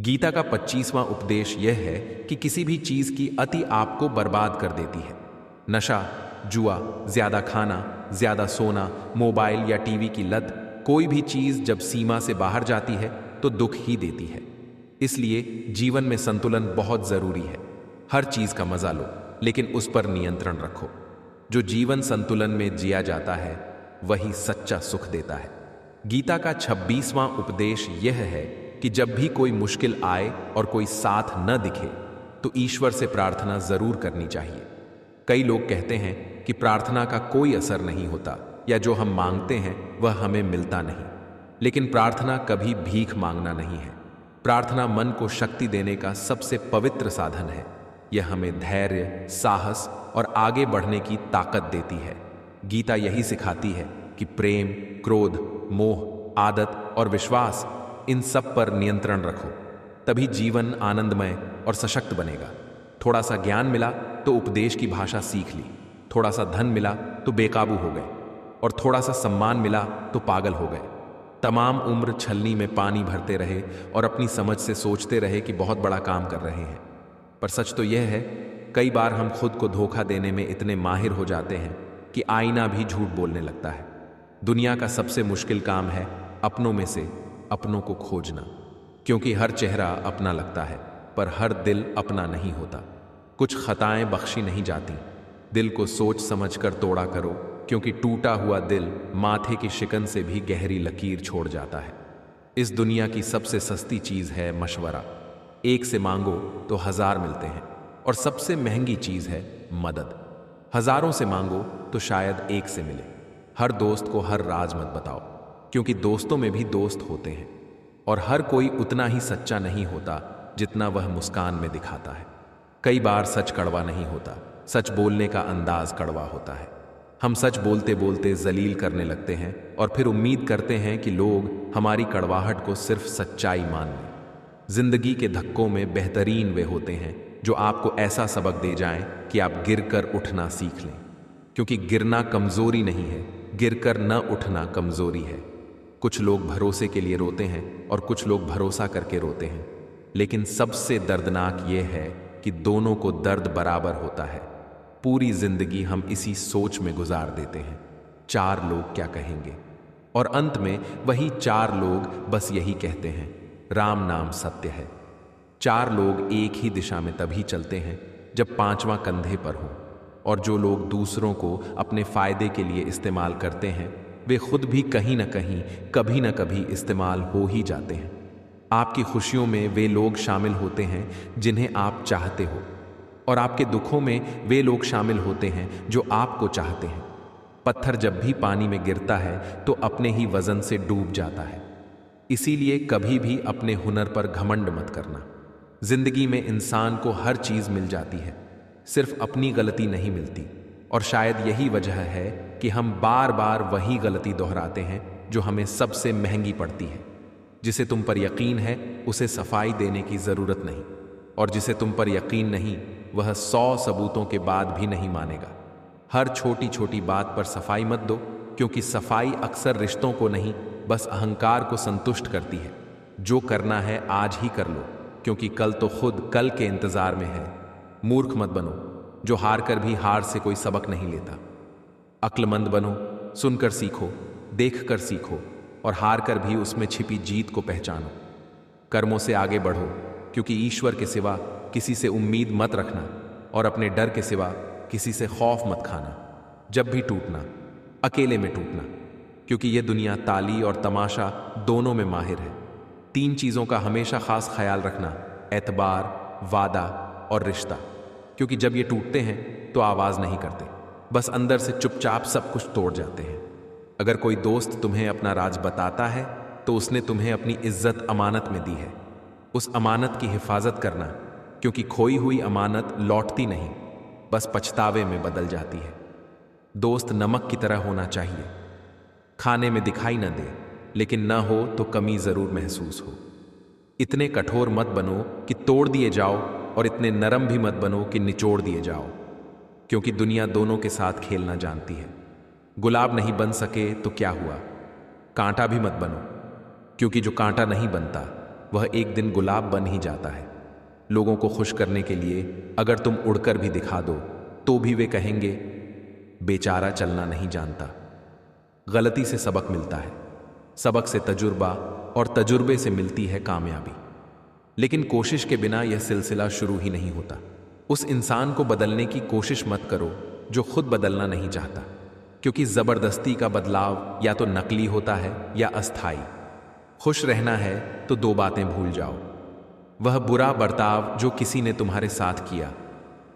गीता का 25वां उपदेश यह है कि किसी भी चीज की अति आपको बर्बाद कर देती है। नशा, जुआ, ज्यादा खाना, ज्यादा सोना, मोबाइल या टीवी की लत, कोई भी चीज जब सीमा से बाहर जाती है तो दुख ही देती है। इसलिए जीवन में संतुलन बहुत जरूरी है। हर चीज का मजा लो, लेकिन उस पर नियंत्रण रखो। जो जीवन संतुलन में जिया जाता है वही सच्चा सुख देता है। गीता का 26वां उपदेश यह है कि जब भी कोई मुश्किल आए और कोई साथ न दिखे तो ईश्वर से प्रार्थना जरूर करनी चाहिए। कई लोग कहते हैं कि प्रार्थना का कोई असर नहीं होता या जो हम मांगते हैं वह हमें मिलता नहीं। लेकिन प्रार्थना कभी भीख मांगना नहीं है। प्रार्थना मन को शक्ति देने का सबसे पवित्र साधन है। यह हमें धैर्य, साहस और आगे बढ़ने की ताकत देती है। गीता यही सिखाती है कि प्रेम, क्रोध, मोह, आदत और विश्वास, इन सब पर नियंत्रण रखो, तभी जीवन आनंदमय और सशक्त बनेगा। थोड़ा सा ज्ञान मिला तो उपदेश की भाषा सीख ली, थोड़ा सा धन मिला तो बेकाबू हो गए, और थोड़ा सा सम्मान मिला तो पागल हो गए। तमाम उम्र छलनी में पानी भरते रहे और अपनी समझ से सोचते रहे कि बहुत बड़ा काम कर रहे हैं। पर सच तो यह है, कई बार हम खुद को धोखा देने में इतने माहिर हो जाते हैं कि आईना भी झूठ बोलने लगता है। दुनिया का सबसे मुश्किल काम है अपनों में से अपनों को खोजना, क्योंकि हर चेहरा अपना लगता है पर हर दिल अपना नहीं होता। कुछ खताएं बख्शी नहीं जाती। दिल को सोच समझ कर तोड़ा करो, क्योंकि टूटा हुआ दिल माथे की शिकन से भी गहरी लकीर छोड़ जाता है। इस दुनिया की सबसे सस्ती चीज है मशवरा। एक से मांगो तो 1000 मिलते हैं, और सबसे महंगी चीज है मदद। हजारों से मांगो तो शायद एक से मिले। हर दोस्त को हर राज मत बताओ, क्योंकि दोस्तों में भी दोस्त होते हैं, और हर कोई उतना ही सच्चा नहीं होता जितना वह मुस्कान में दिखाता है। कई बार सच कड़वा नहीं होता, सच बोलने का अंदाज कड़वा होता है। हम सच बोलते बोलते जलील करने लगते हैं और फिर उम्मीद करते हैं कि लोग हमारी कड़वाहट को सिर्फ सच्चाई मान लें। जिंदगी के धक्कों में बेहतरीन वे होते हैं जो आपको ऐसा सबक दे जाएं कि आप गिरकर उठना सीख लें, क्योंकि गिरना कमजोरी नहीं है, गिरकर न उठना कमजोरी है। कुछ लोग भरोसे के लिए रोते हैं और कुछ लोग भरोसा करके रोते हैं, लेकिन सबसे दर्दनाक यह है कि दोनों को दर्द बराबर होता है। पूरी जिंदगी हम इसी सोच में गुजार देते हैं, 4 लोग क्या कहेंगे, और अंत में वही 4 लोग बस यही कहते हैं, राम नाम सत्य है। 4 लोग एक ही दिशा में तभी चलते हैं जब 5वां कंधे पर हो, और जो लोग दूसरों को अपने फायदे के लिए इस्तेमाल करते हैं वे खुद भी कहीं ना कहीं कभी ना कभी इस्तेमाल हो ही जाते हैं। आपकी खुशियों में वे लोग शामिल होते हैं जिन्हें आप चाहते हो, और आपके दुखों में वे लोग शामिल होते हैं जो आपको चाहते हैं। पत्थर जब भी पानी में गिरता है तो अपने ही वजन से डूब जाता है। इसीलिए कभी भी अपने हुनर पर घमंड मत करना। जिंदगी में इंसान को हर चीज मिल जाती है, सिर्फ अपनी गलती नहीं मिलती, और शायद यही वजह है कि हम बार बार वही गलती दोहराते हैं जो हमें सबसे महंगी पड़ती है। जिसे तुम पर यकीन है उसे सफाई देने की जरूरत नहीं, और जिसे तुम पर यकीन नहीं वह 100 सबूतों के बाद भी नहीं मानेगा। हर छोटी छोटी बात पर सफाई मत दो, क्योंकि सफाई अक्सर रिश्तों को नहीं बस अहंकार को संतुष्ट करती है। जो करना है आज ही कर लो, क्योंकि कल तो खुद कल के इंतजार में है। मूर्ख मत बनो, जो हार कर भी हार से कोई सबक नहीं लेता। अक्लमंद बनो, सुनकर सीखो, देखकर सीखो, और हार कर भी उसमें छिपी जीत को पहचानो। कर्मों से आगे बढ़ो, क्योंकि ईश्वर के सिवा किसी से उम्मीद मत रखना, और अपने डर के सिवा किसी से खौफ मत खाना। जब भी टूटना, अकेले में टूटना, क्योंकि यह दुनिया ताली और तमाशा दोनों में माहिर है। 3 चीजों का हमेशा खास ख्याल रखना, एतबार, वादा और रिश्ता, क्योंकि जब ये टूटते हैं तो आवाज नहीं करते, बस अंदर से चुपचाप सब कुछ तोड़ जाते हैं। अगर कोई दोस्त तुम्हें अपना राज बताता है तो उसने तुम्हें अपनी इज्जत अमानत में दी है। उस अमानत की हिफाजत करना, क्योंकि खोई हुई अमानत लौटती नहीं, बस पछतावे में बदल जाती है। दोस्त नमक की तरह होना चाहिए, खाने में दिखाई न दे, लेकिन न हो तो कमी जरूर महसूस हो। इतने कठोर मत बनो कि तोड़ दिए जाओ, और इतने नरम भी मत बनो कि निचोड़ दिए जाओ, क्योंकि दुनिया दोनों के साथ खेलना जानती है। गुलाब नहीं बन सके तो क्या हुआ, कांटा भी मत बनो, क्योंकि जो कांटा नहीं बनता वह एक दिन गुलाब बन ही जाता है। लोगों को खुश करने के लिए अगर तुम उड़कर भी दिखा दो तो भी वे कहेंगे बेचारा चलना नहीं जानता। गलती से सबक मिलता है, सबक से तजुर्बा और तजुर्बे से मिलती है कामयाबी। लेकिन कोशिश के बिना यह सिलसिला शुरू ही नहीं होता। उस इंसान को बदलने की कोशिश मत करो जो खुद बदलना नहीं चाहता, क्योंकि जबरदस्ती का बदलाव या तो नकली होता है या अस्थाई। खुश रहना है तो दो बातें भूल जाओ, वह बुरा बर्ताव जो किसी ने तुम्हारे साथ किया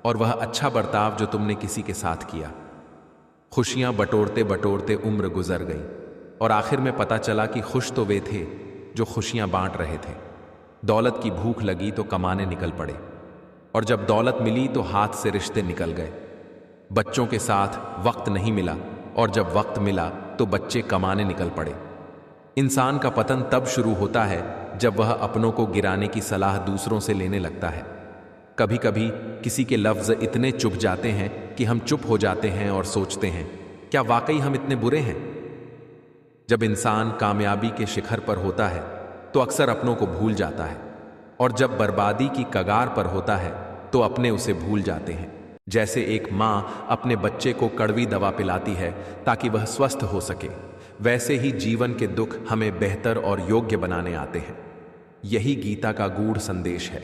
और वह अच्छा बर्ताव जो तुमने किसी के साथ किया। खुशियां बटोरते बटोरते उम्र गुजर गई और आखिर में पता चला कि खुश तो वे थे जो खुशियां बांट रहे थे। दौलत की भूख लगी तो कमाने निकल पड़े, और जब दौलत मिली तो हाथ से रिश्ते निकल गए। बच्चों के साथ वक्त नहीं मिला, और जब वक्त मिला तो बच्चे कमाने निकल पड़े। इंसान का पतन तब शुरू होता है जब वह अपनों को गिराने की सलाह दूसरों से लेने लगता है। कभी कभी किसी के लफ्ज़ इतने चुभ जाते हैं कि हम चुप हो जाते हैं और सोचते हैं क्या वाकई हम इतने बुरे हैं। जब इंसान कामयाबी के शिखर पर होता है तो अक्सर अपनों को भूल जाता है, और जब बर्बादी की कगार पर होता है तो अपने उसे भूल जाते हैं। जैसे एक माँ अपने बच्चे को कड़वी दवा पिलाती है ताकि वह स्वस्थ हो सके, वैसे ही जीवन के दुख हमें बेहतर और योग्य बनाने आते हैं। यही गीता का गूढ़ संदेश है।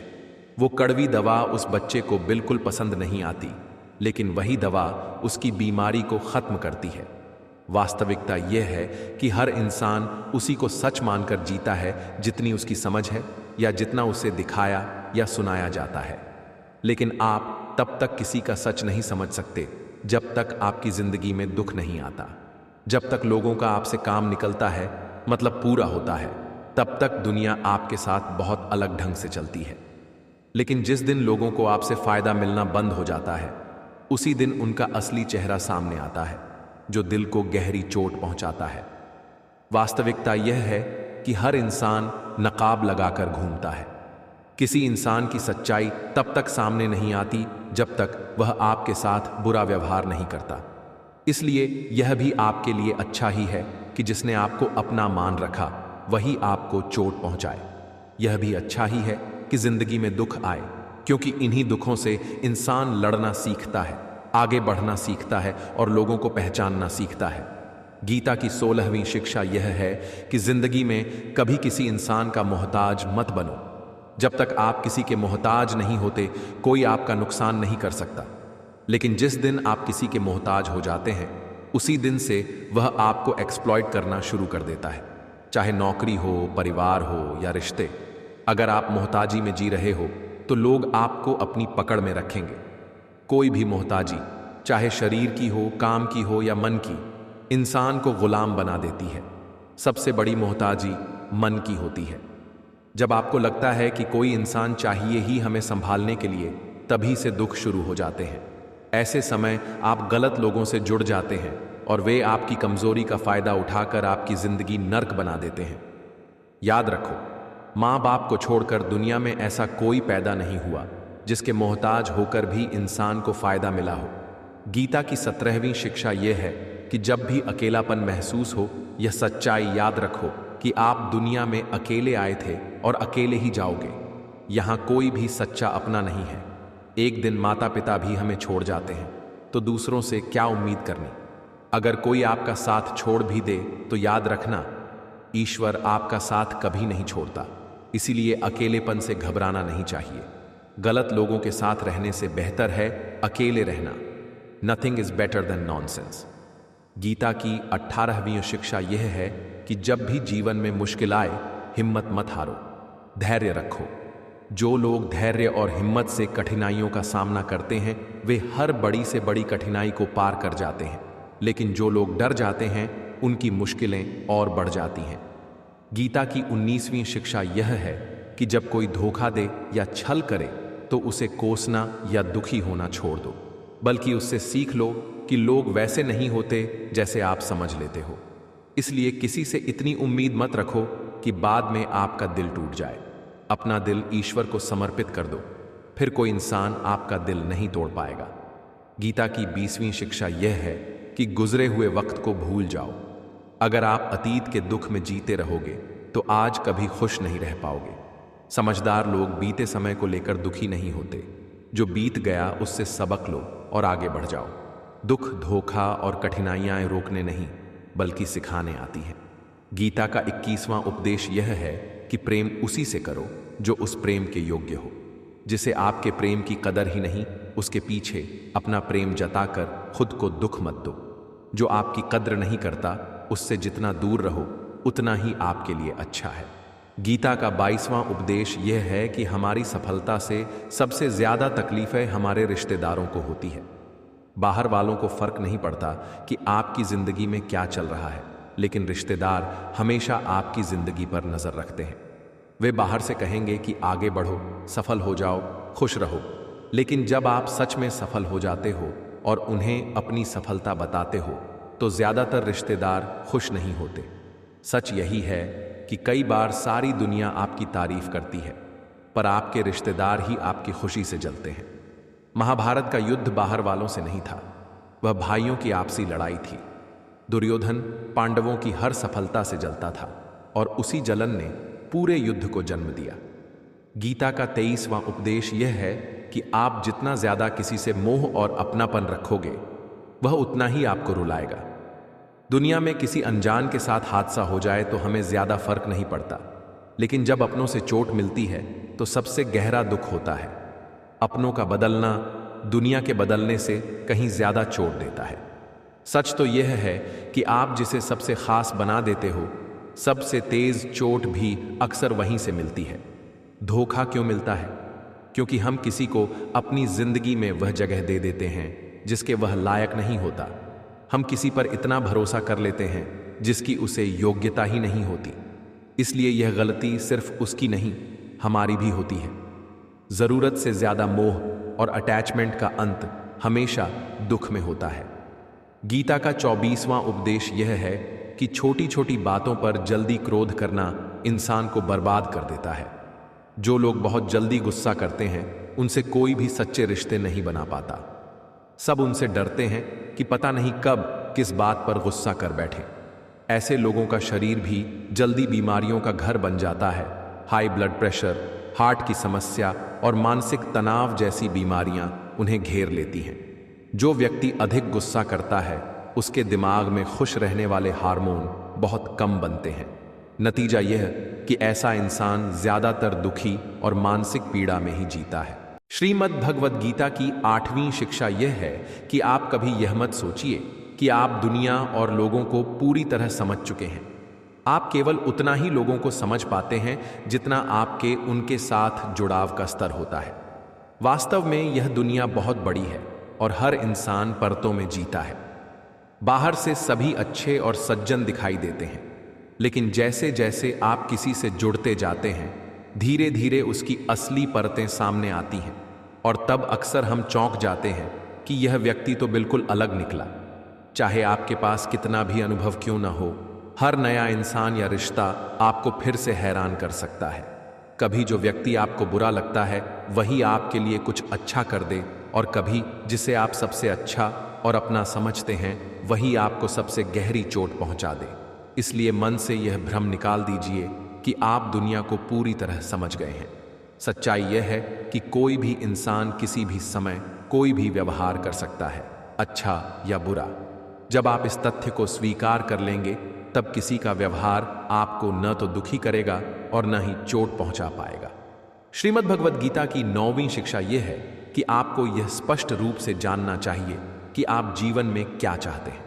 वो कड़वी दवा उस बच्चे को बिल्कुल पसंद नहीं आती, लेकिन वही दवा उसकी बीमारी को खत्म करती है। वास्तविकता यह है कि हर इंसान उसी को सच मानकर जीता है जितनी उसकी समझ है या जितना उसे दिखाया या सुनाया जाता है। लेकिन आप तब तक किसी का सच नहीं समझ सकते जब तक आपकी जिंदगी में दुख नहीं आता। जब तक लोगों का आपसे काम निकलता है, मतलब पूरा होता है, तब तक दुनिया आपके साथ बहुत अलग ढंग से चलती है। लेकिन जिस दिन लोगों को आपसे फायदा मिलना बंद हो जाता है, उसी दिन उनका असली चेहरा सामने आता है, जो दिल को गहरी चोट पहुंचाता है। वास्तविकता यह है कि हर इंसान नकाब लगाकर घूमता है। किसी इंसान की सच्चाई तब तक सामने नहीं आती जब तक वह आपके साथ बुरा व्यवहार नहीं करता। इसलिए यह भी आपके लिए अच्छा ही है कि जिसने आपको अपना मान रखा वही आपको चोट पहुंचाए। यह भी अच्छा ही है कि जिंदगी में दुख आए, क्योंकि इन्हीं दुखों से इंसान लड़ना सीखता है, आगे बढ़ना सीखता है और लोगों को पहचानना सीखता है। गीता की 16वीं शिक्षा यह है कि जिंदगी में कभी किसी इंसान का मोहताज मत बनो। जब तक आप किसी के मोहताज नहीं होते, कोई आपका नुकसान नहीं कर सकता। लेकिन जिस दिन आप किसी के मोहताज हो जाते हैं, उसी दिन से वह आपको एक्सप्लॉइट करना शुरू कर देता है, चाहे नौकरी हो, परिवार हो या रिश्ते। अगर आप मोहताजी में जी रहे हो तो लोग आपको अपनी पकड़ में रखेंगे। कोई भी मोहताजी, चाहे शरीर की हो, काम की हो या मन की, इंसान को गुलाम बना देती है। सबसे बड़ी मोहताजी मन की होती है। जब आपको लगता है कि कोई इंसान चाहिए ही हमें संभालने के लिए, तभी से दुख शुरू हो जाते हैं। ऐसे समय आप गलत लोगों से जुड़ जाते हैं और वे आपकी कमजोरी का फायदा उठाकर आपकी जिंदगी नर्क बना देते हैं। याद रखो, माँ बाप को छोड़कर दुनिया में ऐसा कोई पैदा नहीं हुआ जिसके मोहताज होकर भी इंसान को फायदा मिला हो। गीता की 17वीं शिक्षा यह है कि जब भी अकेलापन महसूस हो, यह सच्चाई याद रखो कि आप दुनिया में अकेले आए थे और अकेले ही जाओगे। यहाँ कोई भी सच्चा अपना नहीं है। एक दिन माता पिता भी हमें छोड़ जाते हैं, तो दूसरों से क्या उम्मीद करनी। अगर कोई आपका साथ छोड़ भी दे तो याद रखना, ईश्वर आपका साथ कभी नहीं छोड़ता। इसीलिए अकेलेपन से घबराना नहीं चाहिए। गलत लोगों के साथ रहने से बेहतर है अकेले रहना। Nothing is better than nonsense. Gita की 18वीं शिक्षा यह है कि जब भी जीवन में मुश्किल आए, हिम्मत मत हारो, धैर्य रखो। जो लोग धैर्य और हिम्मत से कठिनाइयों का सामना करते हैं, वे हर बड़ी से बड़ी कठिनाई को पार कर जाते हैं। लेकिन जो लोग डर जाते हैं, उनकी मुश्किलें और बढ़ जाती हैं। गीता की 19वीं शिक्षा यह है कि जब कोई धोखा दे या छल करे तो उसे कोसना या दुखी होना छोड़ दो, बल्कि उससे सीख लो कि लोग वैसे नहीं होते जैसे आप समझ लेते हो। इसलिए किसी से इतनी उम्मीद मत रखो कि बाद में आपका दिल टूट जाए। अपना दिल ईश्वर को समर्पित कर दो, फिर कोई इंसान आपका दिल नहीं तोड़ पाएगा। गीता की 20वीं शिक्षा यह है कि गुजरे हुए वक्त को भूल जाओ। अगर आप अतीत के दुख में जीते रहोगे तो आज कभी खुश नहीं रह पाओगे। समझदार लोग बीते समय को लेकर दुखी नहीं होते। जो बीत गया उससे सबक लो और आगे बढ़ जाओ। दुख, धोखा और कठिनाइयां रोकने नहीं बल्कि सिखाने आती हैं। गीता का 21वां उपदेश यह है कि प्रेम उसी से करो जो उस प्रेम के योग्य हो। जिसे आपके प्रेम की कदर ही नहीं, उसके पीछे अपना प्रेम जताकर खुद को दुख मत दो। जो आपकी कद्र नहीं करता, उससे जितना दूर रहो उतना ही आपके लिए अच्छा है। गीता का 22वां उपदेश यह है कि हमारी सफलता से सबसे ज्यादा तकलीफें हमारे रिश्तेदारों को होती है। बाहर वालों को फर्क नहीं पड़ता कि आपकी जिंदगी में क्या चल रहा है, लेकिन रिश्तेदार हमेशा आपकी जिंदगी पर नजर रखते हैं। वे बाहर से कहेंगे कि आगे बढ़ो, सफल हो जाओ, खुश रहो, लेकिन जब आप सच में सफल हो जाते हो और उन्हें अपनी सफलता बताते हो तो ज्यादातर रिश्तेदार खुश नहीं होते। सच यही है कि कई बार सारी दुनिया आपकी तारीफ करती है, पर आपके रिश्तेदार ही आपकी खुशी से जलते हैं। महाभारत का युद्ध बाहर वालों से नहीं था, वह भाइयों की आपसी लड़ाई थी। दुर्योधन पांडवों की हर सफलता से जलता था और उसी जलन ने पूरे युद्ध को जन्म दिया। गीता का 23वां उपदेश यह है कि आप जितना ज्यादा किसी से मोह और अपनापन रखोगे, वह उतना ही आपको रुलाएगा। दुनिया में किसी अनजान के साथ हादसा हो जाए तो हमें ज्यादा फर्क नहीं पड़ता, लेकिन जब अपनों से चोट मिलती है तो सबसे गहरा दुख होता है। अपनों का बदलना दुनिया के बदलने से कहीं ज्यादा चोट देता है। सच तो यह है कि आप जिसे सबसे खास बना देते हो, सबसे तेज चोट भी अक्सर वहीं से मिलती है। धोखा क्यों मिलता है? क्योंकि हम किसी को अपनी जिंदगी में वह जगह दे देते हैं जिसके वह लायक नहीं होता। हम किसी पर इतना भरोसा कर लेते हैं जिसकी उसे योग्यता ही नहीं होती। इसलिए यह गलती सिर्फ उसकी नहीं, हमारी भी होती है। जरूरत से ज्यादा मोह और अटैचमेंट का अंत हमेशा दुख में होता है। गीता का 24वां उपदेश यह है कि छोटी छोटी बातों पर जल्दी क्रोध करना इंसान को बर्बाद कर देता है। जो लोग बहुत जल्दी गुस्सा करते हैं, उनसे कोई भी सच्चे रिश्ते नहीं बना पाता। सब उनसे डरते हैं कि पता नहीं कब किस बात पर गुस्सा कर बैठे। ऐसे लोगों का शरीर भी जल्दी बीमारियों का घर बन जाता है। हाई ब्लड प्रेशर, हार्ट की समस्या और मानसिक तनाव जैसी बीमारियां उन्हें घेर लेती हैं। जो व्यक्ति अधिक गुस्सा करता है, उसके दिमाग में खुश रहने वाले हार्मोन बहुत कम बनते हैं। नतीजा यह कि ऐसा इंसान ज्यादातर दुखी और मानसिक पीड़ा में ही जीता है। श्रीमद् भगवद गीता की 8वीं शिक्षा यह है कि आप कभी यह मत सोचिए कि आप दुनिया और लोगों को पूरी तरह समझ चुके हैं। आप केवल उतना ही लोगों को समझ पाते हैं जितना आपके उनके साथ जुड़ाव का स्तर होता है। वास्तव में यह दुनिया बहुत बड़ी है और हर इंसान परतों में जीता है। बाहर से सभी अच्छे और सज्जन दिखाई देते हैं, लेकिन जैसे जैसे आप किसी से जुड़ते जाते हैं, धीरे धीरे उसकी असली परतें सामने आती हैं और तब अक्सर हम चौंक जाते हैं कि यह व्यक्ति तो बिल्कुल अलग निकला। चाहे आपके पास कितना भी अनुभव क्यों ना हो, हर नया इंसान या रिश्ता आपको फिर से हैरान कर सकता है। कभी जो व्यक्ति आपको बुरा लगता है वही आपके लिए कुछ अच्छा कर दे, और कभी जिसे आप सबसे अच्छा और अपना समझते हैं वही आपको सबसे गहरी चोट पहुंचा दे। इसलिए मन से यह भ्रम निकाल दीजिए कि आप दुनिया को पूरी तरह समझ गए हैं। सच्चाई यह है कि कोई भी इंसान किसी भी समय कोई भी व्यवहार कर सकता है, अच्छा या बुरा। जब आप इस तथ्य को स्वीकार कर लेंगे, तब किसी का व्यवहार आपको न तो दुखी करेगा और न ही चोट पहुंचा पाएगा। श्रीमद् भगवद गीता की 9वीं शिक्षा यह है कि आपको यह स्पष्ट रूप से जानना चाहिए कि आप जीवन में क्या चाहते हैं।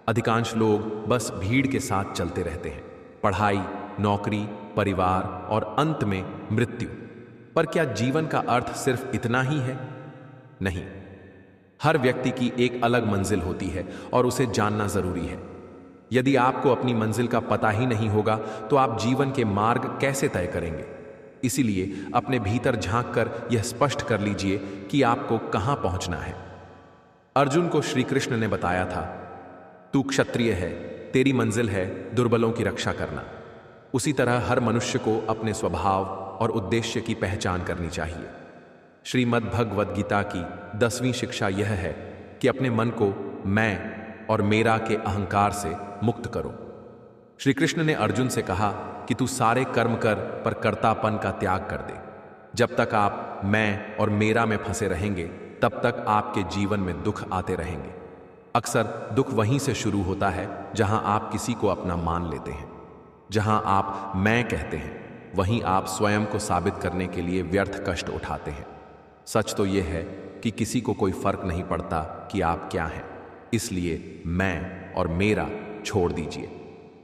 अधिकांश लोग बस भीड़ के साथ चलते रहते हैं, पढ़ाई, नौकरी, परिवार और अंत में मृत्यु। पर क्या जीवन का अर्थ सिर्फ इतना ही है? नहीं। हर व्यक्ति की एक अलग मंजिल होती है और उसे जानना जरूरी है। यदि आपको अपनी मंजिल का पता ही नहीं होगा तो आप जीवन के मार्ग कैसे तय करेंगे? इसीलिए अपने भीतर झांककर यह स्पष्ट कर लीजिए कि आपको कहां पहुंचना है। अर्जुन को श्री कृष्ण ने बताया था, तू क्षत्रिय है, तेरी मंजिल है दुर्बलों की रक्षा करना। उसी तरह हर मनुष्य को अपने स्वभाव और उद्देश्य की पहचान करनी चाहिए। श्रीमद् भगवद गीता की 10वीं शिक्षा यह है कि अपने मन को मैं और मेरा के अहंकार से मुक्त करो। श्री कृष्ण ने अर्जुन से कहा कि तू सारे कर्म कर पर कर्तापन का त्याग कर दे। जब तक आप मैं और मेरा में फंसे रहेंगे तब तक आपके जीवन में दुख आते रहेंगे। अक्सर दुख वहीं से शुरू होता है जहां आप किसी को अपना मान लेते हैं। जहां आप मैं कहते हैं वहीं आप स्वयं को साबित करने के लिए व्यर्थ कष्ट उठाते हैं। सच तो यह है कि किसी को कोई फर्क नहीं पड़ता कि आप क्या हैं, इसलिए मैं और मेरा छोड़ दीजिए।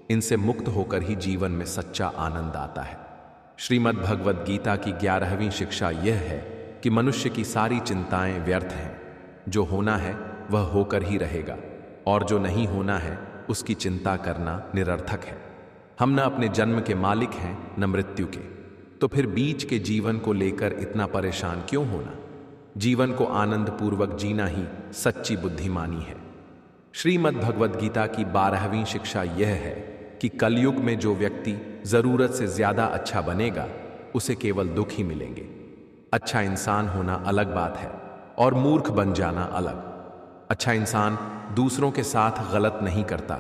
इनसे मुक्त होकर ही जीवन में सच्चा आनंद आता है। श्रीमद् भगवद गीता की 11वीं शिक्षा यह है कि मनुष्य की सारी चिंताएं व्यर्थ हैं। जो होना है वह होकर ही रहेगा और जो नहीं होना है उसकी चिंता करना निरर्थक है। हम न अपने जन्म के मालिक हैं न मृत्यु के, तो फिर बीच के जीवन को लेकर इतना परेशान क्यों होना। जीवन को आनंद पूर्वक जीना ही सच्ची बुद्धिमानी है। श्रीमद् भगवद गीता की 12वीं शिक्षा यह है कि कलयुग में जो व्यक्ति जरूरत से ज्यादा अच्छा बनेगा उसे केवल दुख ही मिलेंगे। अच्छा इंसान होना अलग बात है और मूर्ख बन जाना अलग। अच्छा इंसान दूसरों के साथ गलत नहीं करता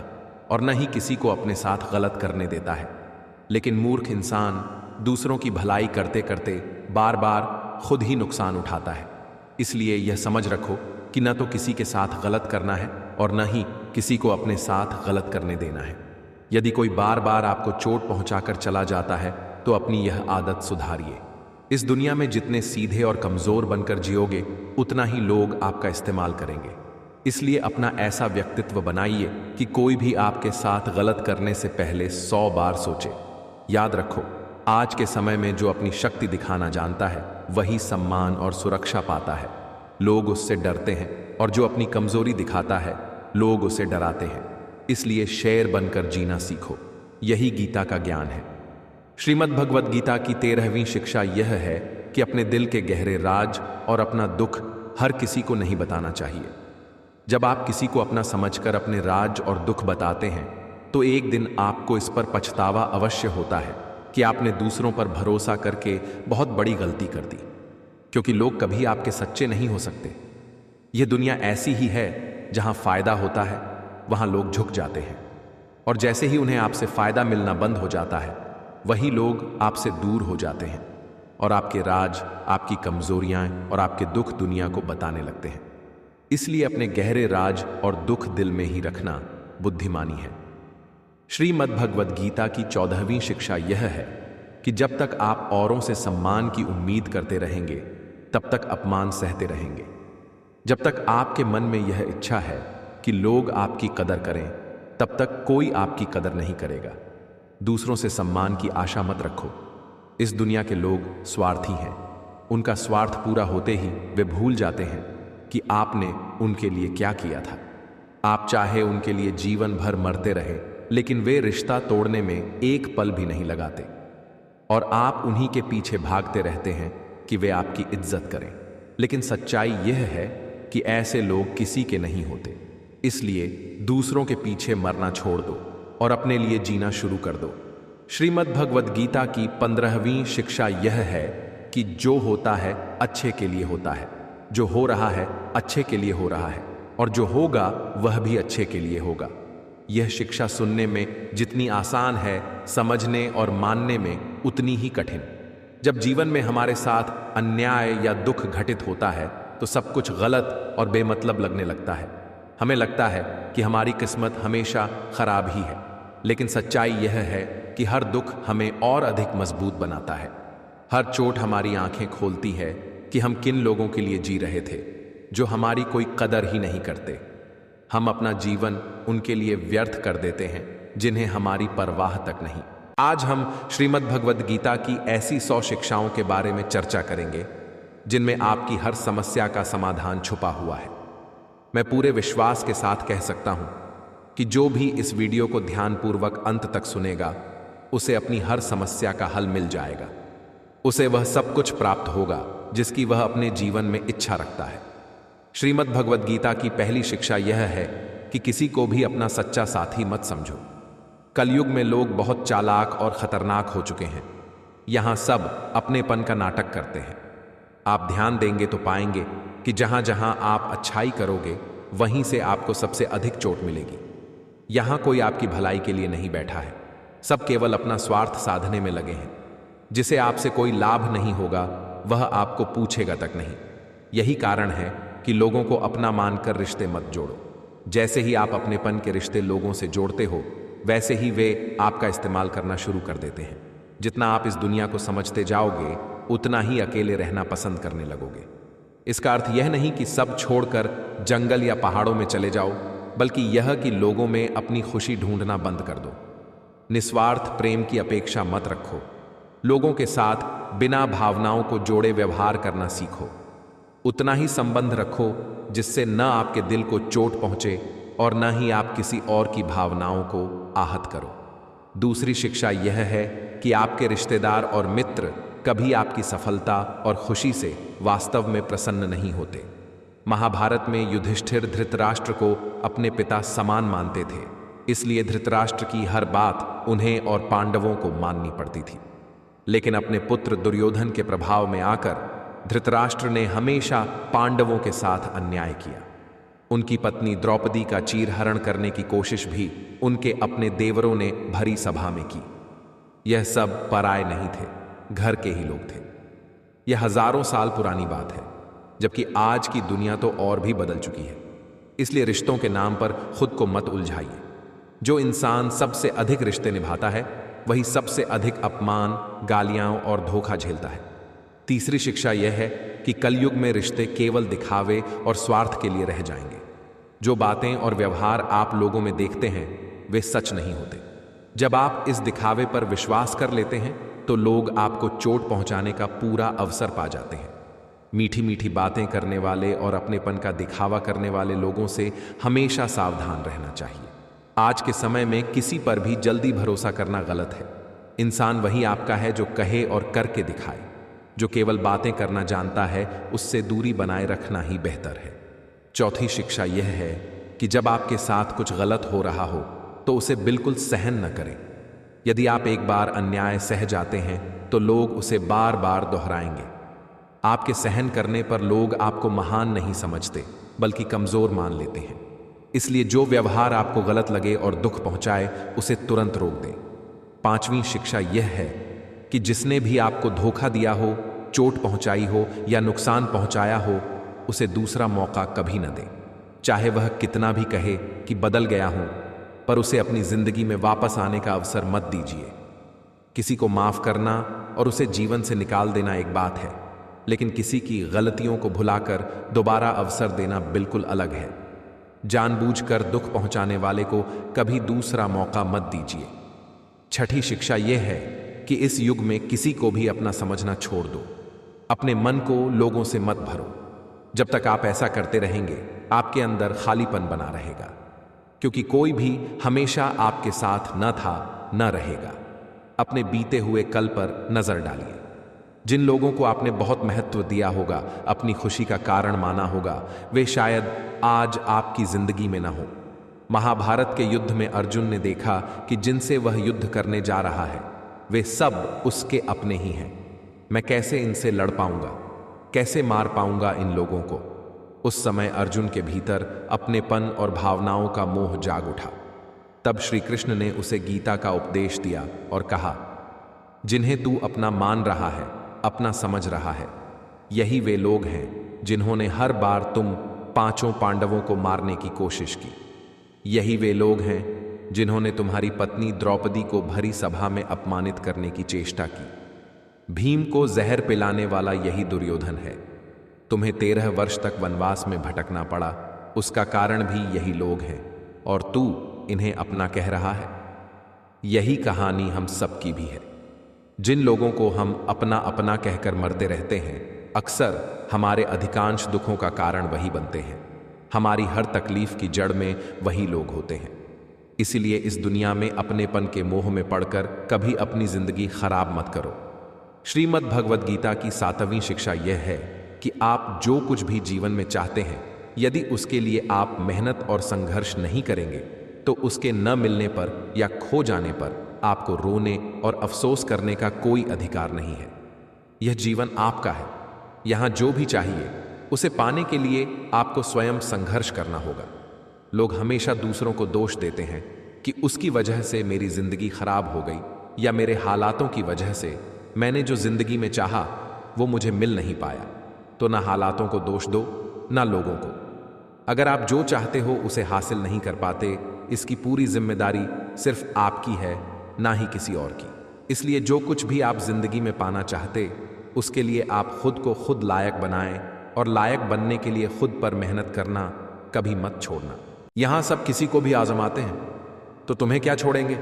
और न ही किसी को अपने साथ गलत करने देता है, लेकिन मूर्ख इंसान दूसरों की भलाई करते करते बार बार खुद ही नुकसान उठाता है। इसलिए यह समझ रखो कि न तो किसी के साथ गलत करना है और न ही किसी को अपने साथ गलत करने देना है। यदि कोई बार बार आपको चोट पहुंचाकर चला जाता है तो अपनी यह आदत सुधारिए। इस दुनिया में जितने सीधे और कमजोर बनकर जियोगे उतना ही लोग आपका इस्तेमाल करेंगे। इसलिए अपना ऐसा व्यक्तित्व बनाइए कि कोई भी आपके साथ गलत करने से पहले 100 बार सोचे। याद रखो, आज के समय में जो अपनी शक्ति दिखाना जानता है वही सम्मान और सुरक्षा पाता है। लोग उससे डरते हैं और जो अपनी कमजोरी दिखाता है लोग उसे डराते हैं। इसलिए शेर बनकर जीना सीखो। यही गीता का ज्ञान है। श्रीमद् भगवद गीता की 13वीं शिक्षा यह है कि अपने दिल के गहरे राज और अपना दुख हर किसी को नहीं बताना चाहिए। जब आप किसी को अपना समझकर अपने राज और दुख बताते हैं तो एक दिन आपको इस पर पछतावा अवश्य होता है कि आपने दूसरों पर भरोसा करके बहुत बड़ी गलती कर दी, क्योंकि लोग कभी आपके सच्चे नहीं हो सकते। यह दुनिया ऐसी ही है जहां फायदा होता है वहां लोग झुक जाते हैं, और जैसे ही उन्हें आपसे फायदा मिलना बंद हो जाता है वही लोग आपसे दूर हो जाते हैं और आपके राज, आपकी कमजोरियां और आपके दुख दुनिया को बताने लगते हैं। इसलिए अपने गहरे राज और दुख दिल में ही रखना बुद्धिमानी है। श्रीमद् भगवद गीता की 14वीं शिक्षा यह है कि जब तक आप औरों से सम्मान की उम्मीद करते रहेंगे तब तक अपमान सहते रहेंगे। जब तक आपके मन में यह इच्छा है कि लोग आपकी कदर करें तब तक कोई आपकी कदर नहीं करेगा। दूसरों से सम्मान की आशा मत रखो। इस दुनिया के लोग स्वार्थी हैं। उनका स्वार्थ पूरा होते ही वे भूल जाते हैं कि आपने उनके लिए क्या किया था। आप चाहे उनके लिए जीवन भर मरते रहे लेकिन वे रिश्ता तोड़ने में एक पल भी नहीं लगाते, और आप उन्हीं के पीछे भागते रहते हैं कि वे आपकी इज्जत करें। लेकिन सच्चाई यह है कि ऐसे लोग किसी के नहीं होते। इसलिए दूसरों के पीछे मरना छोड़ दो और अपने लिए जीना शुरू कर दो। श्रीमद् भगवद गीता की 15वीं शिक्षा यह है कि जो होता है अच्छे के लिए होता है, जो हो रहा है अच्छे के लिए हो रहा है, और जो होगा वह भी अच्छे के लिए होगा। यह शिक्षा सुनने में जितनी आसान है, समझने और मानने में उतनी ही कठिन। जब जीवन में हमारे साथ अन्याय या दुख घटित होता है तो सब कुछ गलत और बेमतलब लगने लगता है। हमें लगता है कि हमारी किस्मत हमेशा खराब ही है, लेकिन सच्चाई यह है कि हर दुख हमें और अधिक मजबूत बनाता है। हर चोट हमारी आंखें खोलती है कि हम किन लोगों के लिए जी रहे थे जो हमारी कोई कदर ही नहीं करते। हम अपना जीवन उनके लिए व्यर्थ कर देते हैं जिन्हें हमारी परवाह तक नहीं। आज हम श्रीमद् भगवद गीता की ऐसी 100 शिक्षाओं के बारे में चर्चा करेंगे जिनमें आपकी हर समस्या का समाधान छुपा हुआ है। मैं पूरे विश्वास के साथ कह सकता हूं कि जो भी इस वीडियो को ध्यानपूर्वक अंत तक सुनेगा उसे अपनी हर समस्या का हल मिल जाएगा। उसे वह सब कुछ प्राप्त होगा जिसकी वह अपने जीवन में इच्छा रखता है। श्रीमद् भगवद गीता की पहली शिक्षा यह है कि किसी को भी अपना सच्चा साथी मत समझो। कलयुग में लोग बहुत चालाक और खतरनाक हो चुके हैं। यहां सब अपनेपन का नाटक करते हैं। आप ध्यान देंगे तो पाएंगे कि जहां जहां आप अच्छाई करोगे वहीं से आपको सबसे अधिक चोट मिलेगी। यहां कोई आपकी भलाई के लिए नहीं बैठा है। सब केवल अपना स्वार्थ साधने में लगे हैं। जिसे आपसे कोई लाभ नहीं होगा वह आपको पूछेगा तक नहीं। यही कारण है कि लोगों को अपना मानकर रिश्ते मत जोड़ो। जैसे ही आप अपनेपन के रिश्ते लोगों से जोड़ते हो, वैसे ही वे आपका इस्तेमाल करना शुरू कर देते हैं। जितना आप इस दुनिया को समझते जाओगे, उतना ही अकेले रहना पसंद करने लगोगे। इसका अर्थ यह नहीं कि सब छोड़कर जंगल या पहाड़ों में चले जाओ, बल्कि यह कि लोगों में अपनी खुशी ढूंढना बंद कर दो। निस्वार्थ प्रेम की अपेक्षा मत रखो। लोगों के साथ बिना भावनाओं को जोड़े व्यवहार करना सीखो। उतना ही संबंध रखो जिससे न आपके दिल को चोट पहुंचे और न ही आप किसी और की भावनाओं को आहत करो। दूसरी शिक्षा यह है कि आपके रिश्तेदार और मित्र कभी आपकी सफलता और खुशी से वास्तव में प्रसन्न नहीं होते। महाभारत में युधिष्ठिर धृतराष्ट्र को अपने पिता समान मानते थे, इसलिए धृतराष्ट्र की हर बात उन्हें और पांडवों को माननी पड़ती थी। लेकिन अपने पुत्र दुर्योधन के प्रभाव में आकर धृतराष्ट्र ने हमेशा पांडवों के साथ अन्याय किया। उनकी पत्नी द्रौपदी का चीरहरण करने की कोशिश भी उनके अपने देवरों ने भरी सभा में की। यह सब पराये नहीं थे, घर के ही लोग थे। यह हजारों साल पुरानी बात है, जबकि आज की दुनिया तो और भी बदल चुकी है। इसलिए रिश्तों के नाम पर खुद को मत उलझाइए। जो इंसान सबसे अधिक रिश्ते निभाता है, वही सबसे अधिक अपमान, गालियां और धोखा झेलता है। तीसरी शिक्षा यह है कि कलयुग में रिश्ते केवल दिखावे और स्वार्थ के लिए रह जाएंगे। जो बातें और व्यवहार आप लोगों में देखते हैं, वे सच नहीं होते। जब आप इस दिखावे पर विश्वास कर लेते हैं, तो लोग आपको चोट पहुंचाने का पूरा अवसर पा जाते हैं। मीठी मीठी बातें करने वाले और अपनेपन का दिखावा करने वाले लोगों से हमेशा सावधान रहना चाहिए। आज के समय में किसी पर भी जल्दी भरोसा करना गलत है। इंसान वही आपका है जो कहे और करके दिखाए। जो केवल बातें करना जानता है, उससे दूरी बनाए रखना ही बेहतर है। चौथी शिक्षा यह है कि जब आपके साथ कुछ गलत हो रहा हो, तो उसे बिल्कुल सहन न करें। यदि आप एक बार अन्याय सह जाते हैं, तो लोग उसे बार बार दोहराएंगे। आपके सहन करने पर लोग आपको महान नहीं समझते, बल्कि कमजोर मान लेते हैं। इसलिए जो व्यवहार आपको गलत लगे और दुख पहुंचाए, उसे तुरंत रोक दें। पांचवी शिक्षा यह है कि जिसने भी आपको धोखा दिया हो, चोट पहुंचाई हो या नुकसान पहुंचाया हो, उसे दूसरा मौका कभी न दें। चाहे वह कितना भी कहे कि बदल गया हूं, पर उसे अपनी जिंदगी में वापस आने का अवसर मत दीजिए। किसी को माफ करना और उसे जीवन से निकाल देना एक बात है, लेकिन किसी की गलतियों को भुलाकर दोबारा अवसर देना बिल्कुल अलग है। जानबूझकर दुख पहुंचाने वाले को कभी दूसरा मौका मत दीजिए। छठी शिक्षा यह है कि इस युग में किसी को भी अपना समझना छोड़ दो। अपने मन को लोगों से मत भरो। जब तक आप ऐसा करते रहेंगे, आपके अंदर खालीपन बना रहेगा, क्योंकि कोई भी हमेशा आपके साथ न था, न रहेगा। अपने बीते हुए कल पर नजर डालिए। जिन लोगों को आपने बहुत महत्व दिया होगा, अपनी खुशी का कारण माना होगा, वे शायद आज आपकी जिंदगी में न हो। महाभारत के युद्ध में अर्जुन ने देखा कि जिनसे वह युद्ध करने जा रहा है, वे सब उसके अपने ही हैं। मैं कैसे इनसे लड़ पाऊंगा, कैसे मार पाऊंगा इन लोगों को? उस समय अर्जुन के भीतर अपनेपन और भावनाओं का मोह जाग उठा। तब श्री कृष्ण ने उसे गीता का उपदेश दिया और कहा, जिन्हें तू अपना मान रहा है, अपना समझ रहा है, यही वे लोग हैं जिन्होंने हर बार तुम पांचों पांडवों को मारने की कोशिश की। यही वे लोग हैं जिन्होंने तुम्हारी पत्नी द्रौपदी को भरी सभा में अपमानित करने की चेष्टा की। भीम को जहर पिलाने वाला यही दुर्योधन है। तुम्हें 13 वर्ष तक वनवास में भटकना पड़ा, उसका कारण भी यही लोग हैं, और तू इन्हें अपना कह रहा है। यही कहानी हम सबकी भी है। जिन लोगों को हम अपना अपना कहकर मरते रहते हैं, अक्सर हमारे अधिकांश दुखों का कारण वही बनते हैं। हमारी हर तकलीफ की जड़ में वही लोग होते हैं। इसीलिए इस दुनिया में अपनेपन के मोह में पड़कर कभी अपनी जिंदगी खराब मत करो। श्रीमद् भगवद गीता की 7वीं शिक्षा यह है कि आप जो कुछ भी जीवन में चाहते हैं, यदि उसके लिए आप मेहनत और संघर्ष नहीं करेंगे, तो उसके न मिलने पर या खो जाने पर आपको रोने और अफसोस करने का कोई अधिकार नहीं है। यह जीवन आपका है। यहां जो भी चाहिए, उसे पाने के लिए आपको स्वयं संघर्ष करना होगा। लोग हमेशा दूसरों को दोष देते हैं, कि उसकी वजह से मेरी जिंदगी खराब हो गई या मेरे हालातों की वजह से मैंने जो जिंदगी में चाहा वो मुझे मिल नहीं पाया, तो ना हालातों को दोष दो ना लोगों को। अगर आप जो चाहते हो उसे हासिल नहीं कर पाते, इसकी पूरी जिम्मेदारी सिर्फ आपकी है, ना ही किसी और की। इसलिए जो कुछ भी आप जिंदगी में पाना चाहते उसके लिए आप खुद को खुद लायक बनाएं, और लायक बनने के लिए खुद पर मेहनत करना कभी मत छोड़ना। यहां सब किसी को भी आजमाते हैं, तो तुम्हें क्या छोड़ेंगे?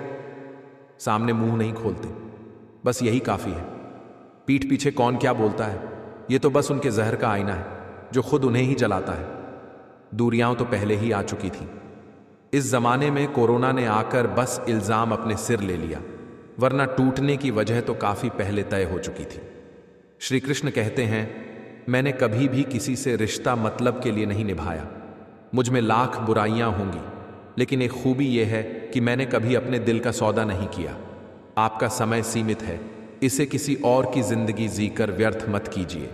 सामने मुंह नहीं खोलते, बस यही काफी है। पीठ पीछे कौन क्या बोलता है, ये तो बस उनके जहर का आईना है जो खुद उन्हें ही जलाता है। दूरियां तो पहले ही आ चुकी थी। इस जमाने में कोरोना ने आकर बस इल्जाम अपने सिर ले लिया, वरना टूटने की वजह तो काफी पहले तय हो चुकी थी। श्री कृष्ण कहते हैं, मैंने कभी भी किसी से रिश्ता मतलब के लिए नहीं निभाया। मुझ में लाख बुराइयां होंगी, लेकिन एक खूबी यह है कि मैंने कभी अपने दिल का सौदा नहीं किया। आपका समय सीमित है, इसे किसी और की जिंदगी जीकर व्यर्थ मत कीजिए,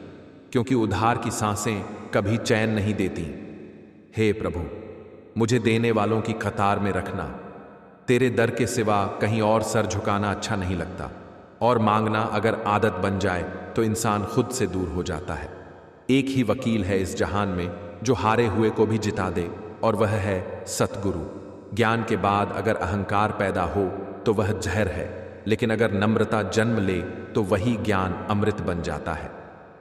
क्योंकि उधार की सांसें कभी चैन नहीं देती। हे प्रभु, मुझे देने वालों की कतार में रखना। तेरे दर के सिवा कहीं और सर झुकाना अच्छा नहीं लगता, और मांगना अगर आदत बन जाए तो इंसान खुद से दूर हो जाता है। एक ही वकील है इस जहान में जो हारे हुए को भी जिता दे, और वह है सतगुरु। ज्ञान के बाद अगर अहंकार पैदा हो तो वह जहर है, लेकिन अगर नम्रता जन्म ले तो वही ज्ञान अमृत बन जाता है।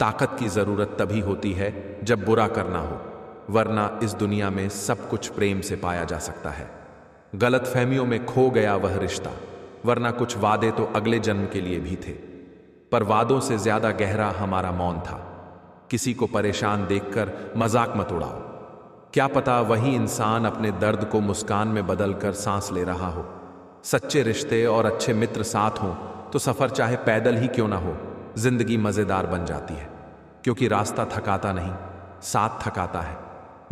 ताकत की जरूरत तभी होती है जब बुरा करना हो, वरना इस दुनिया में सब कुछ प्रेम से पाया जा सकता है। गलतफहमियों में खो गया वह रिश्ता, वरना कुछ वादे तो अगले जन्म के लिए भी थे। पर वादों से ज्यादा गहरा हमारा मौन था। किसी को परेशान देखकर मजाक मत उड़ाओ, क्या पता वही इंसान अपने दर्द को मुस्कान में बदलकर सांस ले रहा हो। सच्चे रिश्ते और अच्छे मित्र साथ हों तो सफर चाहे पैदल ही क्यों ना हो, जिंदगी मजेदार बन जाती है, क्योंकि रास्ता थकाता नहीं, साथ थकाता है।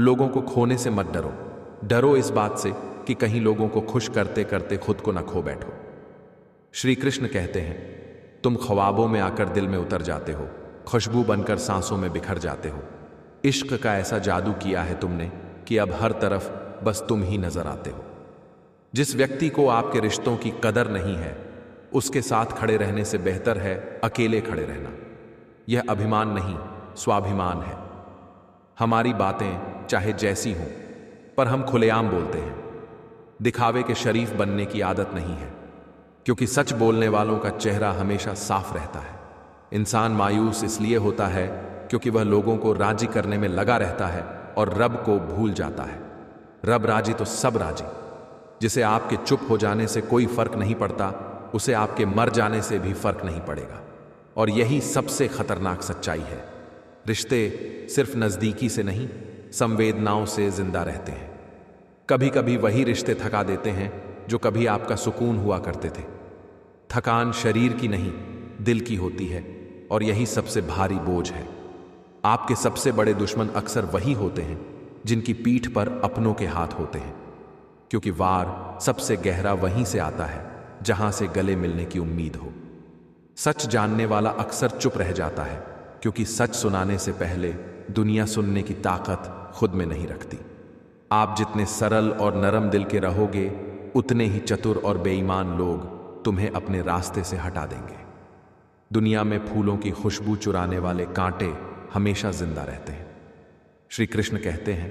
लोगों को खोने से मत डरो, डरो इस बात से कि कहीं लोगों को खुश करते करते खुद को न खो बैठो। श्री कृष्ण कहते हैं, तुम ख्वाबों में आकर दिल में उतर जाते हो, खुशबू बनकर सांसों में बिखर जाते हो। इश्क का ऐसा जादू किया है तुमने कि अब हर तरफ बस तुम ही नजर आते हो। जिस व्यक्ति को आपके रिश्तों की कदर नहीं है, उसके साथ खड़े रहने से बेहतर है अकेले खड़े रहना। यह अभिमान नहीं, स्वाभिमान है। हमारी बातें चाहे जैसी हों, पर हम खुलेआम बोलते हैं। दिखावे के शरीफ बनने की आदत नहीं है, क्योंकि सच बोलने वालों का चेहरा हमेशा साफ रहता है। इंसान मायूस इसलिए होता है क्योंकि वह लोगों को राजी करने में लगा रहता है और रब को भूल जाता है। रब राजी तो सब राजी। जिसे आपके चुप हो जाने से कोई फर्क नहीं पड़ता, उसे आपके मर जाने से भी फर्क नहीं पड़ेगा। और यही सबसे खतरनाक सच्चाई है। रिश्ते सिर्फ नजदीकी से नहीं, संवेदनाओं से जिंदा रहते हैं। कभी कभी वही रिश्ते थका देते हैं जो कभी आपका सुकून हुआ करते थे। थकान शरीर की नहीं, दिल की होती है, और यही सबसे भारी बोझ है। आपके सबसे बड़े दुश्मन अक्सर वही होते हैं जिनकी पीठ पर अपनों के हाथ होते हैं, क्योंकि वार सबसे गहरा वहीं से आता है जहां से गले मिलने की उम्मीद हो। सच जानने वाला अक्सर चुप रह जाता है, क्योंकि सच सुनाने से पहले दुनिया सुनने की ताकत खुद में नहीं रखती। आप जितने सरल और नरम दिल के रहोगे, उतने ही चतुर और बेईमान लोग तुम्हें अपने रास्ते से हटा देंगे। दुनिया में फूलों की खुशबू चुराने वाले कांटे हमेशा जिंदा रहते हैं। श्री कृष्ण कहते हैं,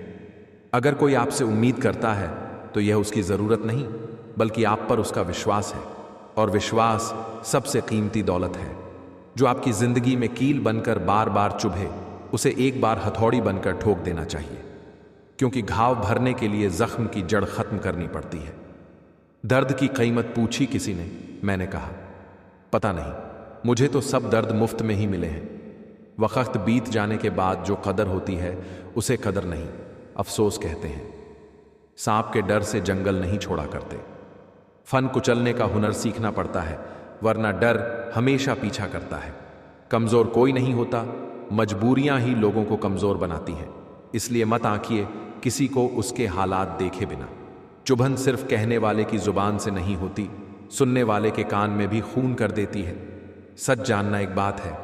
अगर कोई आपसे उम्मीद करता है तो यह उसकी जरूरत नहीं, बल्कि आप पर उसका विश्वास है। और विश्वास सबसे कीमती दौलत है। जो आपकी जिंदगी में कील बनकर बार बार चुभे, उसे एक बार हथौड़ी बनकर ठोक देना चाहिए, क्योंकि घाव भरने के लिए जख्म की जड़ खत्म करनी पड़ती है। दर्द की कीमत पूछी किसी ने, मैंने कहा पता नहीं, मुझे तो सब दर्द मुफ्त में ही मिले हैं। वक्त बीत जाने के बाद जो कदर होती है उसे कदर नहीं, अफसोस कहते हैं। सांप के डर से जंगल नहीं छोड़ा करते। फन कुचलने का हुनर सीखना पड़ता है, वरना डर हमेशा पीछा करता है। कमजोर कोई नहीं होता, मजबूरियां ही लोगों को कमजोर बनाती हैं। इसलिए मत आंकिए किसी को उसके हालात देखे बिना। चुभन सिर्फ कहने वाले की जुबान से नहीं होती, सुनने वाले के कान में भी खून कर देती है। सच जानना एक बात है,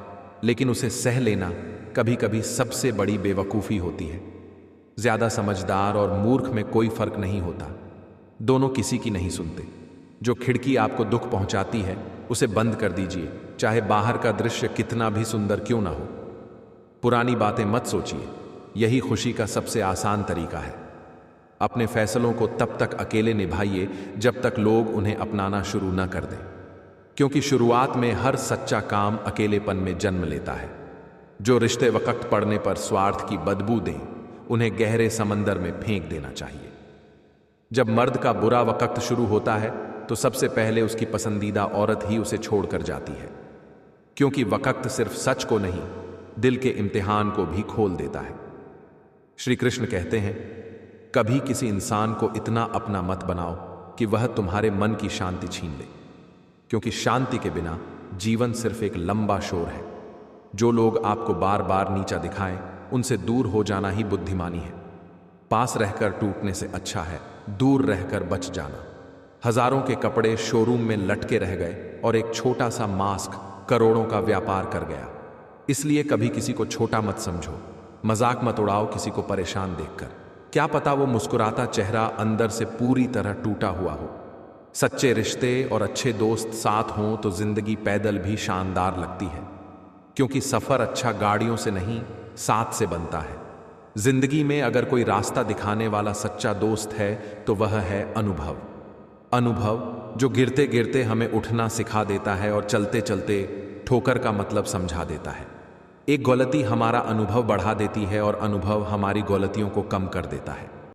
लेकिन उसे सह लेना कभी कभी सबसे बड़ी बेवकूफ़ी होती है। ज्यादा समझदार और मूर्ख में कोई फर्क नहीं होता। दोनों किसी की नहीं सुनते। जो खिड़की आपको दुख पहुंचाती है उसे बंद कर दीजिए, चाहे बाहर का दृश्य कितना भी सुंदर क्यों ना हो। पुरानी बातें मत सोचिए, यही खुशी का सबसे आसान तरीका है। अपने फैसलों को तब तक अकेले निभाइए जब तक लोग उन्हें अपनाना शुरू न कर दें, क्योंकि शुरुआत में हर सच्चा काम अकेलेपन में जन्म लेता है। जो रिश्ते वक्त पड़ने पर स्वार्थ की बदबू दें, उन्हें गहरे समंदर में फेंक देना चाहिए। जब मर्द का बुरा वक्त शुरू होता है तो सबसे पहले उसकी पसंदीदा औरत ही उसे छोड़कर जाती है, क्योंकि वक्त सिर्फ सच को नहीं, दिल के इम्तिहान को भी खोल देता है। श्री कृष्ण कहते हैं, कभी किसी इंसान को इतना अपना मत बनाओ कि वह तुम्हारे मन की शांति छीन ले, क्योंकि शांति के बिना जीवन सिर्फ एक लंबा शोर है। जो लोग आपको बार बार नीचा दिखाएं, उनसे दूर हो जाना ही बुद्धिमानी है। पास रहकर टूटने से अच्छा है दूर रहकर बच जाना। हजारों के कपड़े शोरूम में लटके रह गए और एक छोटा सा मास्क करोड़ों का व्यापार कर गया। इसलिए कभी किसी को छोटा मत समझो, मजाक मत उड़ाओ किसी को परेशान देखकर। क्या पता वो मुस्कुराता चेहरा अंदर से पूरी तरह टूटा हुआ हो। सच्चे रिश्ते और अच्छे दोस्त साथ हों तो जिंदगी पैदल भी शानदार लगती है, क्योंकि सफर अच्छा गाड़ियों से नहीं, साथ से बनता है। जिंदगी में अगर कोई रास्ता दिखाने वाला सच्चा दोस्त है तो वह है अनुभव। अनुभव जो गिरते गिरते हमें उठना सिखा देता है और चलते चलते ठोकर का मतलब समझा देता है। एक गलती हमारा अनुभव बढ़ा देती है और अनुभव हमारी गलतियों को कम कर देता है।